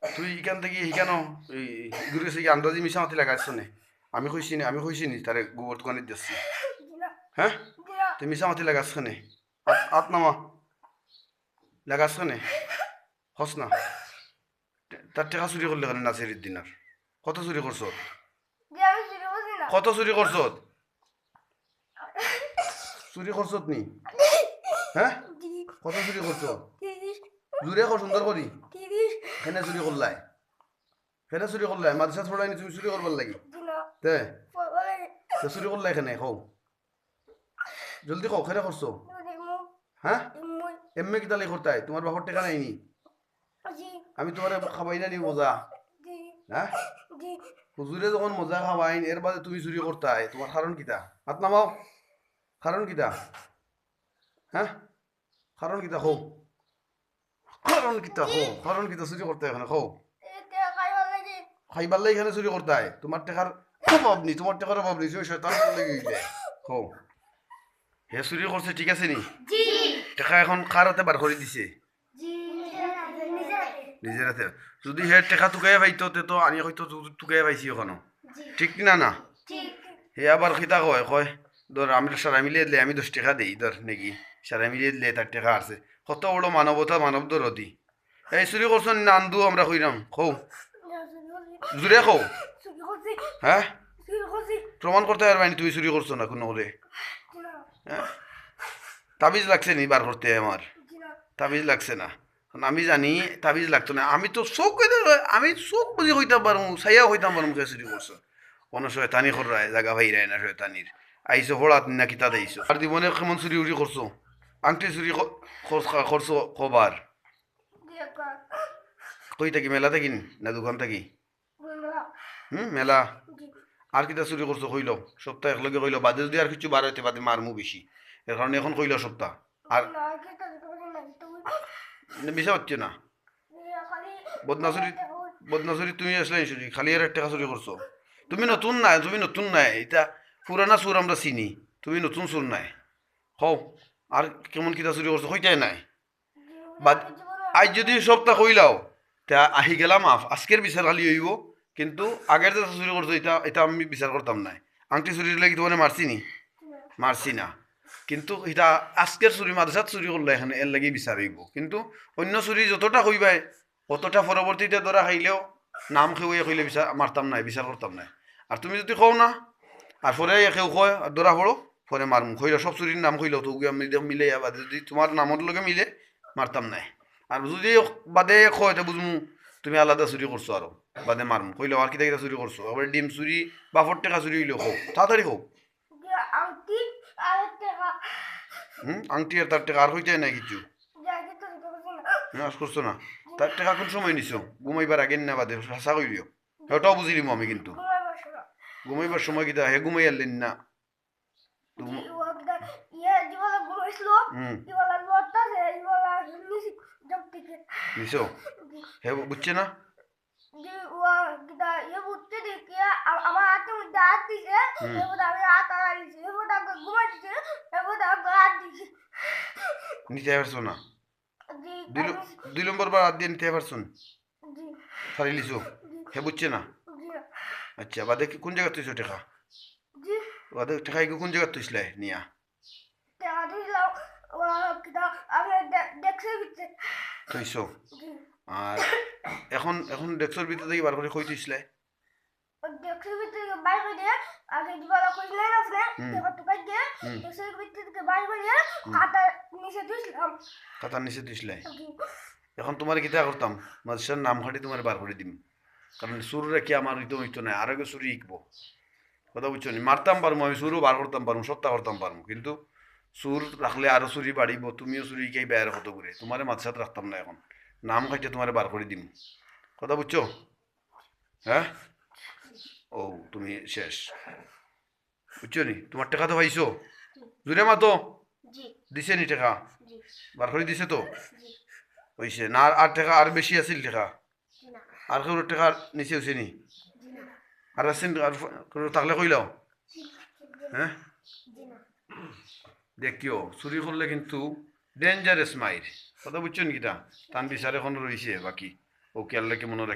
তুই এখান থেকে শিখানো ঘুরে গেছে আন্দাজি মিশামাতি লাগাইছ নে আমি কইছি নি তারে গোবর দোকানে দিচ্ছি হ্যাঁ তুই মিশামাতি লাগাস খানে আত নামা লাগাস খানে হস না তার টাকা চুরি করলে কেন নাসির দিনার কত চুরি করছ কত চুরি করছ চুরি করছত নি হ্যাঁ কত চুরি করছ জুড়ে কর সুন্দর করি কেনে চুরি করলাই কেনে চুরি করলাই মাদ্রাসা ছড়াইনি তুমি চুরি করবার লাগি তে চুরি করলাই কেনে কও জলদি কও কেনে করছো হ্যাঁ এমনি কি তালে করতাই তোমার বাপর টাকা নাইনি আমি তোমার খাবাই না নি মজা হ্যাঁ হুজুরে যখন মজা খাওয়াইন এর বাদে তুমি চুরি করতাই তোমার কারণ কিতা হাত নামাও কারণ কিতা হ্যাঁ কারণ কিতা হো কারণ কিতা চুরি করতে এখানে হো খাইবার লাগে এখানে চুরি করতাই তোমার টাকার অভাব নি তোমার টাকার অভাব নি তুমি শয়তান লেগে গেছে হো হে চুরি করছে ঠিক আছে নি টাকা এখন কার হাতে বার করে দিছে নিজের হাতে যদি হে টাকা টুকাই পাইতো তে তো আনি হয়তো টুকাই পাইছি ওখানো ঠিক না না হে আবার খিতা কয় ধর আমি সারা মিলিয়ে দিলে আমি 10 টাকা দিই ধর নাকি সারা মিলিয়ে দিলে তার টাকা আছে কত বড় মানবতা মানব দরদি এই চুরি করছো না আন্দু আমরা কইরাম খৌ জুড়ে খৌ হ্যাঁ প্রমাণ করতে পারবানি তুই চুরি করছো না কোনো করে হ্যাঁ তাবিজ লাগছে নি বার করতে আমার তাবিজ লাগছে না আমি জানি তাবিজ লাগতো না আমি তো চোখ আমি চোখ বুঝি হইতাম পারমু সাইয়া হইতাম পারমু কে চুরি করছো কোনো শয়তানি করায় জায়গা ভাইরায় না শয়তানির আইসো হড়াত না কিতা দেইছো আর জীবনে কেমন চুরি উড়ি করছো আংটি চুরি করছো কবার কই থাকি মেলা থাকি না দোকান থাকি মেলা আর কিতা চুরি করছো কইল সপ্তাহ একলগে কইল বাদে যদি আর কিছু বার হইতে বাদে মারমু বেশি এর কারণে এখন কইল সপ্তাহ আর বিষয় হচ্ছে না বদনাচুরি তুমি আসলে চুরি খালি আর একটা চুরি করছো তুমি নতুন নাই এটা পুরানা সুর আমরা চিনি তুমি নতুন সুর নাই হও আর কেমন কিতা চুরি করছো হইতাই নাই বাদ আজ যদি সপ্তাহ কইলাও তা আহি গেলাম আজকের বিচার খালি হইব কিন্তু আগের যে চুরি করছো এটা আমি বিচার করতাম নাই আংটি চুরি লাগি তোমার মারছি না কিন্তু এটা আজকের চুরি মাদ্রাসাত চুরি করলে এখানে এর লাগি বিচার হইব কিন্তু অন্য চুরি যতটা হইবাই অতটা পরবর্তীতে ধরা খাইলেও নাম খেয়ে কইলে বিচার মারতাম নাই বিচার করতাম নাই আর তুমি যদি কও না আর পরে কেউ কয় আর ধরা পড়ো পরে মারমু কইল সব চুরির নাম কইল তো মিলে বাদে যদি তোমার নামর লগে মিলে মারতাম নাই আর যদি বাদে কয় তো বুঝমু তুমি আলাদা চুরি করছো আরো বাদে মারমু কইল আর কিতা কিতা চুরি করছো আবার ডিম চুরি বাপর টাকা চুরি হইলেও হোক তাড়াতাড়ি হোক আংটি আর তার টাকা আর হইতে নাই কিছু করছো না তার টাকা কোন সময় নিছো ঘুমাইবার আগে না বাদে হাসা কইলিও ওটাও বুঝিলিম আমি কিন্তু ঘুমাইবার সময় কিতা হে ঘুমাই আনলেন না নিছো হে বুঝছে না নিতে পারছো না 2 নম্বর বার হাত দিয়ে নিতে পারছো ফারি লিছো হে বুঝছে না আচ্ছা বাদে কোন জায়গা তুইছো টাকা বাদে টাকা কোন জায়গা তুইছিলে নিয়া তুইছো আর এখন ডেক্সর ভিতর থেকে বার করে কই তুইছিলে খাতার নিচে তুইছিলে এখন তোমার কিতা করতাম মাদ্রাসার নাম খাটি তোমার বার করে দিম কারণ সুর রেখে আমার হইতো নাই আর আগে চুরি শিখবো কথা বুঝছো নি মারতাম পারবো আমি সুরও বার করতাম পারবো সত্তা করতাম পারবো কিন্তু সুর রাখলে আরো চুরি বাড়িব তুমিও চুরি কে বেয়ার কত করে তোমার মাদ্রাসাত রাখতাম না এখন নাম খাইতে তোমার বার করে দিম কথা বুঝছো হ্যাঁ ও তুমি শেষ বুঝছো নি তোমার টাকা তো পাইছো জুড়ে মা তো দিছে নি টাকা বার করে দিছে তো হইছে না আর টাকা আর বেশি আছিল টাকা আর কেউ টাকা নিচে হয়েছে নি আর আছেন আর থাকলে কইলাও হ্যাঁ দেখিও চুরি করলে কিন্তু ডেঞ্জারাস মাইর কথা বুঝছো নি কিটা তান বিচার এখন রয়েছে বাকি ওকে আল্লাহকে মনে রাখি